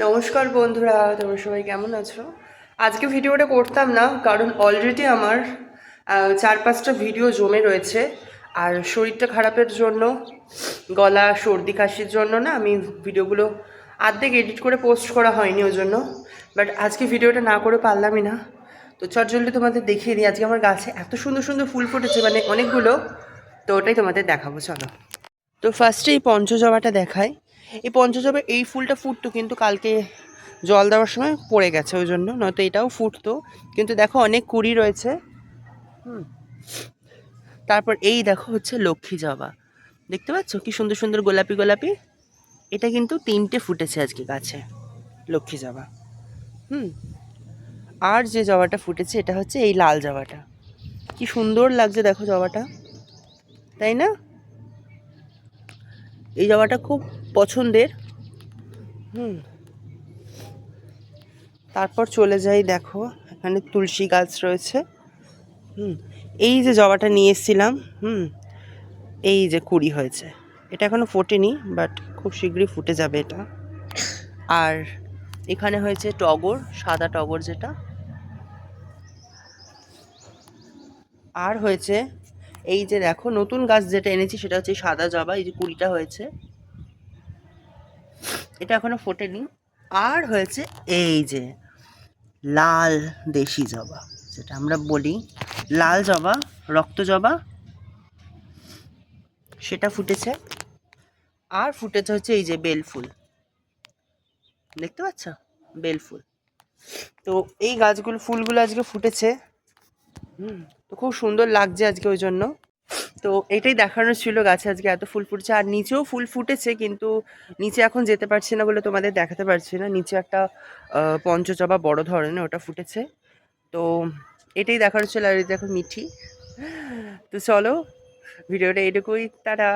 নমস্কার বন্ধুরা, তোমরা সবাই কেমন আছো? আজকে ভিডিওটা করতাম না কারণ অলরেডি আমার 4-5টা ভিডিও জমে রয়েছে। আর শরীরটা খারাপের জন্য, গলা সর্দি কাশির জন্য না আমি ভিডিওগুলো আর্ধেক এডিট করে পোস্ট করা হয়নি ওই জন্য। বাট আজকে ভিডিওটা না করে পারলামই না। তো চটজলদি তোমাদের দেখিয়ে দিই আজকে আমার গাছে এত সুন্দর সুন্দর ফুল ফুটেছে, মানে অনেকগুলো। তো ওটাই তোমাদের দেখাবো, চলো। তো ফার্স্টে এই পঞ্চজবাটা দেখায়। এই পঞ্চজবা এই ফুলটা ফুটতো, কিন্তু কালকে জল দেওয়ার সময় পড়ে গেছে, ওই জন্য। নয়তো এটাও ফুটতো, কিন্তু দেখো অনেক কুড়ি রয়েছে। হুম। তারপর এই দেখো হচ্ছে লক্ষ্মী জবা, দেখতে পাচ্ছ কি সুন্দর সুন্দর গোলাপি গোলাপি। এটা কিন্তু 3টে ফুটেছে আজকে গাছে, লক্ষ্মী জবা। হুম। আর যে জবাটা ফুটেছে এটা হচ্ছে এই লাল জবাটা। কি সুন্দর লাগছে দেখো জবাটা, তাই না? এই জবাটা খুব পছন্দের। হুম। তারপর চলে যাই, দেখো এখানে তুলসী গাছ রয়েছে। হুম। এই যে জবাটা নিয়ে এসেছিলাম, এই যে কুড়ি হয়েছে। এটা এখনো ফোটেনি, বাট খুব শীঘ্রই ফুটে যাবে এটা। আর এখানে হয়েছে টগর, সাদা টগর যেটা। আর হয়েছে এই যে দেখো নতুন গাছ যেটা এনেছি সেটা হচ্ছে সাদা জবা, এই যে কুড়িটা হয়েছে। এটা এখনো ফোটেনি। আর হয়েছে এই যে লাল দেশি জবা, যেটা আমরা বলি লাল জবা, রক্ত জবা, সেটা ফুটেছে। আর ফুটেছে হচ্ছে এই যে বেল ফুল, দেখতে পাচ্ছ, বেল ফুল। তো এই গাছগুলো ফুলগুলো আজকে ফুটেছে। তো খুব সুন্দর লাগছে আজকে, ওই জন্য। তো এটাই দেখানোর ছিল, গাছে আজকে এত ফুল ফুটেছে। আর নিচেও ফুল ফুটেছে, কিন্তু নিচে এখন যেতে পারছি না বলে তোমাদের দেখাতে পারছি না। নিচে একটা পঞ্চজবা বড় ধরনের ওটা ফুটেছে। তো এটাই দেখানোর ছিল। আর এই দেখো মিঠি। তো চলো, ভিডিওটা এটুকুই, টাটা।